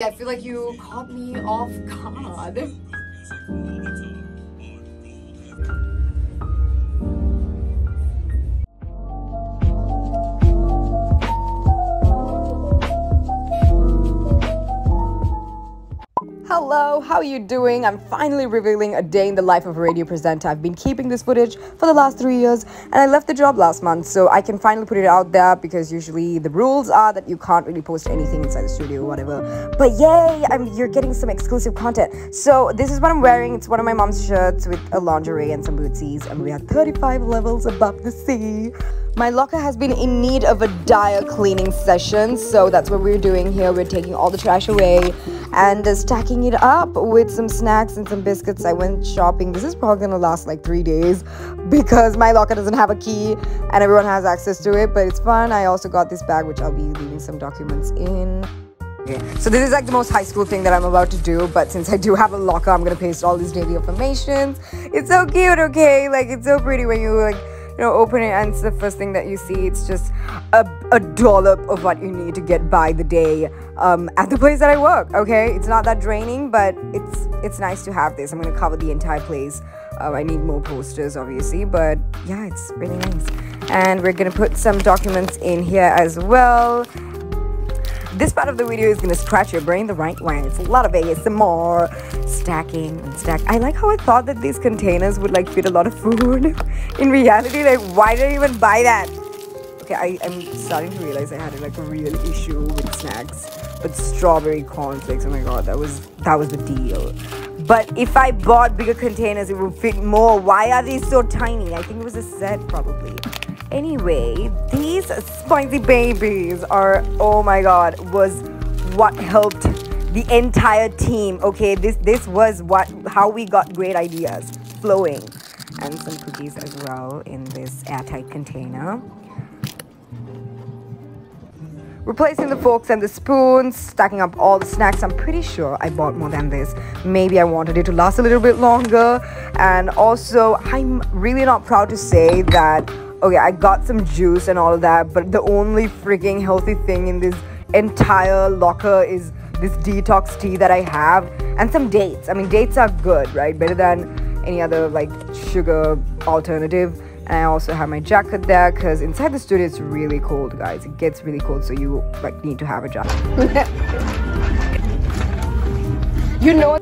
I feel like you caught me off guard. Hello, how are you doing? I'm finally revealing a day in the life of a radio presenter. I've been keeping this footage for the last 3 years and I left the job last month, so I can finally put it out there because usually the rules are that you can't really post anything inside the studio or whatever. But yay, you're getting some exclusive content. So this is what I'm wearing. It's one of my mom's shirts with a lingerie and some bootsies, and we are 35 levels above the sea. My locker has been in need of a dire cleaning session, so that's what we're doing here. We're taking all the trash away and stacking it up with some snacks and some biscuits. I went shopping. This is probably gonna last like 3 days because my locker doesn't have a key and everyone has access to it, but it's fun. I also got this bag which I'll be leaving some documents in. Okay. So this is like the most high school thing that I'm about to do, but since I do have a locker, I'm gonna paste all these daily affirmations. It's so cute, okay? Like, it's so pretty when you open it and it's the first thing that you see. It's just a dollop of what you need to get by the day at the place that I work, okay? It's not that draining, but it's nice to have this. I'm gonna cover the entire place. I need more posters, obviously, but yeah, it's really nice. And we're gonna put some documents in here as well. This part of the video is going to scratch your brain the right way. It's a lot of ASMR, stacking and stack. I like how I thought that these containers would like fit a lot of food. In reality, like, why did I even buy that? Okay, I'm starting to realize I had like a real issue with snacks. But strawberry cornflakes, oh my god, that was the deal. But if I bought bigger containers, it would fit more. Why are these so tiny? I think it was a set probably. Anyway, these spicy babies are, oh my god, was what helped the entire team. Okay, this was how we got great ideas flowing. And some cookies as well in this airtight container. Replacing the forks and the spoons, stacking up all the snacks. I'm pretty sure I bought more than this. Maybe I wanted it to last a little bit longer. And also, I'm really not proud to say that, okay, I got some juice and all of that, but the only freaking healthy thing in this entire locker is this detox tea that I have and some dates. I mean, dates are good, right? Better than any other like sugar alternative. And I also have my jacket there because inside the studio it's really cold, guys. It gets really cold, so you like need to have a jacket. You know.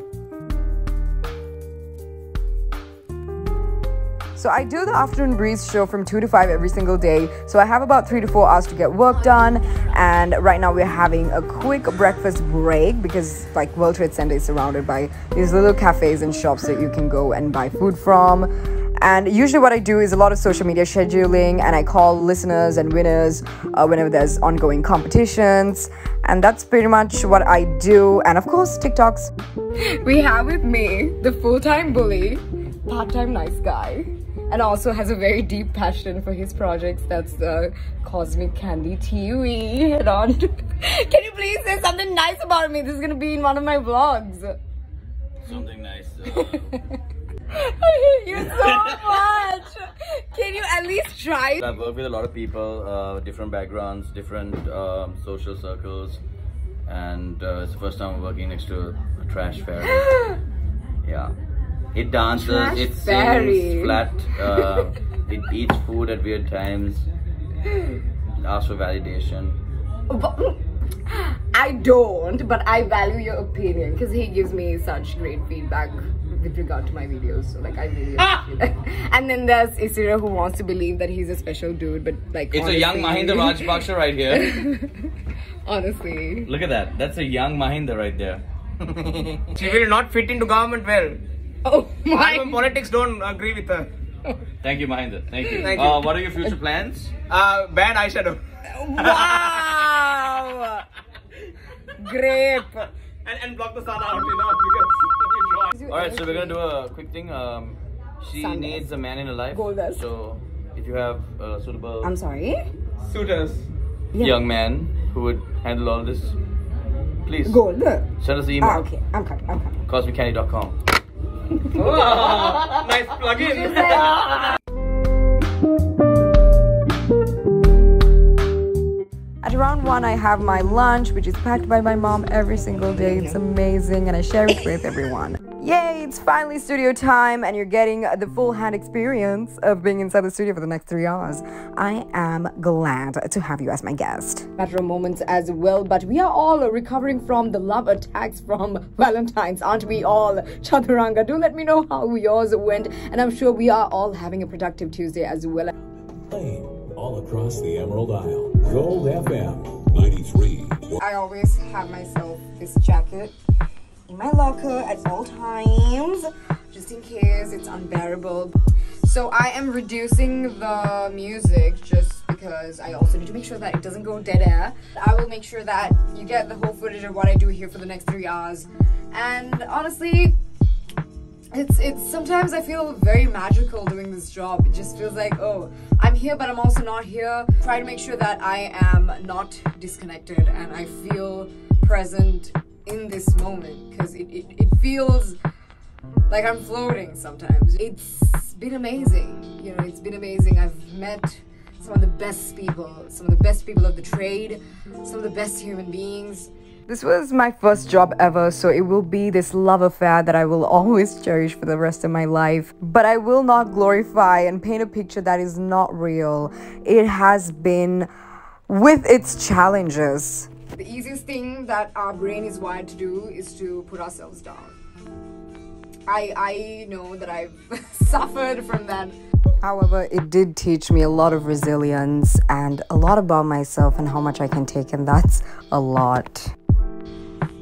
So I do the Afternoon Breeze show from 2 to 5 every single day. So I have about 3 to 4 hours to get work done. And right now we're having a quick breakfast break because like World Trade Center is surrounded by these little cafes and shops that you can go and buy food from. And usually what I do is a lot of social media scheduling, and I call listeners and winners whenever there's ongoing competitions. And that's pretty much what I do. And of course, TikToks. We have with me the full-time bully, part-time nice guy, and also has a very deep passion for his projects. That's the Cosmic Candy TV. Head on. Can you please say something nice about me? This is gonna be in one of my vlogs. Something nice. I hate you so much. Can you at least try? I've worked with a lot of people, different backgrounds, different social circles, and it's the first time I'm working next to a trash fairy. Yeah. It dances, Trash it fairy. sings flat, it eats food at weird times, it asks for validation. I don't, but I value your opinion because he gives me such great feedback with regard to my videos. So like, I really appreciate that. And then there's Isira who wants to believe that he's a special dude, but like, it's honestly, a young Mahinda Rajapaksa right here. Honestly. Look at that. That's a young Mahinda right there. She will not fit into government well. Oh my. Politics don't agree with her. Thank you, Mahinda. Thank you. Thank you. What are your future plans? Bad eyeshadow. Wow. Great. And block the sun out, because Alright, so we're gonna do a quick thing. She Sunglass. needs a man in her life. Gold dust. So if you have a suitable I'm sorry? suitors. young man who would handle all this, please Gold. send us an email. Okay, I'm coming. CosmicCandy.com. Oh, nice plug-in. At around 1 I have my lunch, which is packed by my mom every single day. It's amazing and I share it with everyone. Yay, it's finally studio time and you're getting the full hand experience of being inside the studio for the next 3 hours. I am glad to have you as my guest. Matter of moments as well, but we are all recovering from the love attacks from Valentine's, aren't we all? Chaturanga, do let me know how yours went, and I'm sure we are all having a productive Tuesday as well. Playing all across the Emerald Isle. Gold FM 93. I always have myself this jacket in my locker at all times, just in case it's unbearable. So I am reducing the music just because I also need to make sure that it doesn't go dead air. I will make sure that you get the whole footage of what I do here for the next 3 hours. And honestly, it's sometimes I feel very magical doing this job. It just feels like, oh, I'm here but I'm also not here. Try to make sure that I am not disconnected and I feel present in this moment, because it feels like I'm floating sometimes. It's been amazing, you know, it's been amazing. I've met some of the best people of the trade, some of the best human beings. This was my first job ever, so it will be this love affair that I will always cherish for the rest of my life. But I will not glorify and paint a picture that is not real. It has been with its challenges. The easiest thing that our brain is wired to do is to put ourselves down. I know that I've suffered from that. However, it did teach me a lot of resilience and a lot about myself and how much I can take, and that's a lot.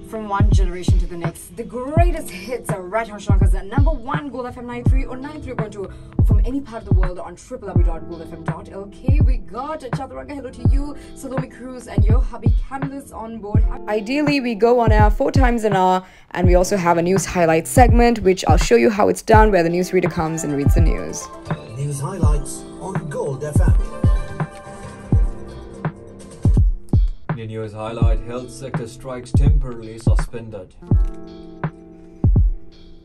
From one generation to the next, the greatest hits are right on Sri Lanka's #1 Gold FM 93 or 93.2, or from any part of the world on www.goldfm.lk. We got Chaturanga, hello to you, Salome Cruz, and your hubby Camillus on board. Ideally, we go on air 4 times an hour, and we also have a news highlights segment, which I'll show you how it's done, where the newsreader comes and reads the news. News highlights on Gold FM. The news highlight: health sector strikes temporarily suspended.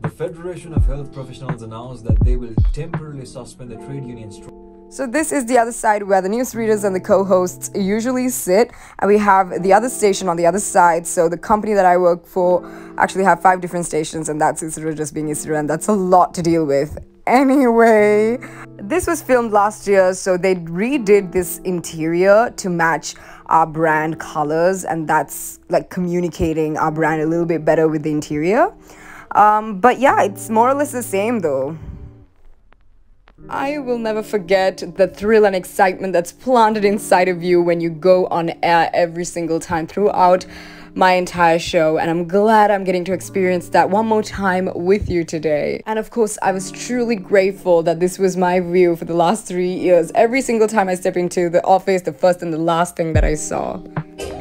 The Federation of Health Professionals announced that they will temporarily suspend the trade union strike. So this is the other side where the newsreaders and the co-hosts usually sit, and we have the other station on the other side. So the company that I work for actually have 5 different stations, and that's ISRO just being ISRO, and that's a lot to deal with. Anyway, this was filmed last year, so they redid this interior to match our brand colors, and that's like communicating our brand a little bit better with the interior. But yeah, it's more or less the same though. I will never forget the thrill and excitement that's planted inside of you when you go on air every single time throughout my entire show, and I'm glad I'm getting to experience that one more time with you today. And of course, I was truly grateful that this was my view for the last 3 years. Every single time I step into the office, the first and the last thing that I saw.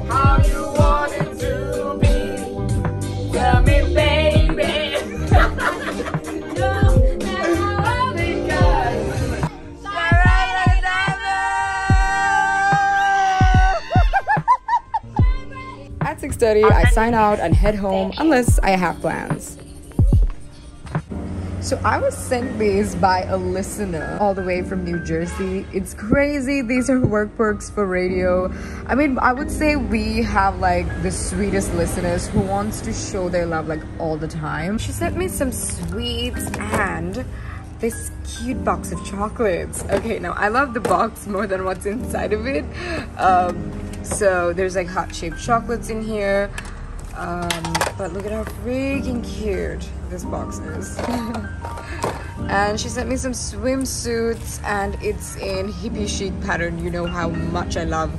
How you want it to be? Tell me, baby. At 6:30, I sign out and head home unless I have plans. So I was sent these by a listener all the way from New Jersey. It's crazy. These are work perks for radio. I mean, I would say we have like the sweetest listeners who wants to show their love like all the time. She sent me some sweets and this cute box of chocolates. Okay, now I love the box more than what's inside of it. So there's like heart-shaped chocolates in here. But look at how freaking cute this box is. And she sent me some swimsuits, and it's in hippie chic pattern. You know how much I love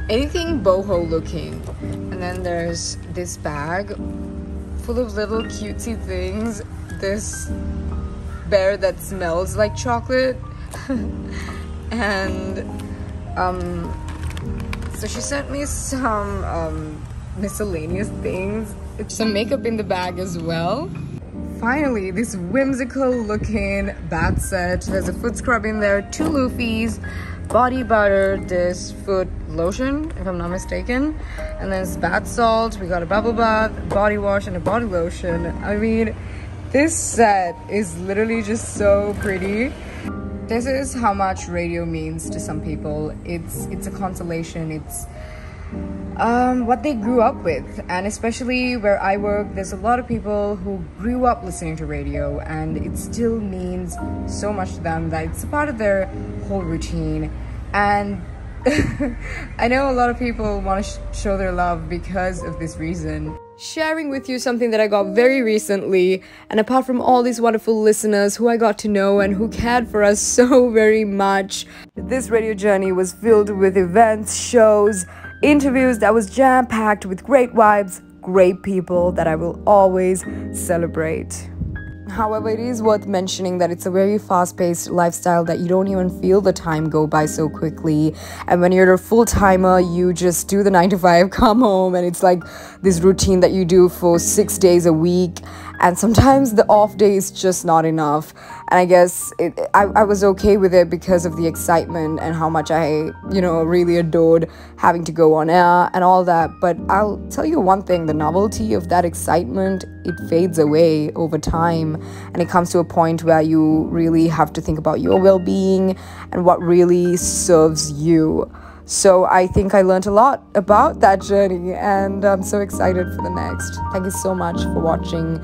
anything boho looking. And then there's this bag full of little cutesy things. This bear that smells like chocolate. And so she sent me some miscellaneous things. Some makeup in the bag as well. Finally, this whimsical looking bath set. There's a foot scrub in there, 2 loofies, body butter, this foot lotion, if I'm not mistaken, and then this bath salt. We got a bubble bath, body wash, and a body lotion. I mean, this set is literally just so pretty. This is how much radio means to some people. It's a consolation. It's what they grew up with. And especially where I work, there's a lot of people who grew up listening to radio, and it still means so much to them that it's a part of their whole routine. And I know a lot of people want to show their love because of this reason. Sharing with you something that I got very recently, and apart from all these wonderful listeners who I got to know and who cared for us so very much, this radio journey was filled with events, shows, interviews that was jam-packed with great vibes, great people that I will always celebrate. However, it is worth mentioning that it's a very fast-paced lifestyle that you don't even feel the time go by so quickly. And when you're a full-timer, you just do the 9 to 5, come home, and it's like this routine that you do for 6 days a week. And sometimes the off day is just not enough. And I guess I was okay with it because of the excitement and how much I, really adored having to go on air and all that. But I'll tell you one thing, the novelty of that excitement, it fades away over time. And it comes to a point where you really have to think about your well-being and what really serves you. So I think I learned a lot about that journey, and I'm so excited for the next. Thank you so much for watching.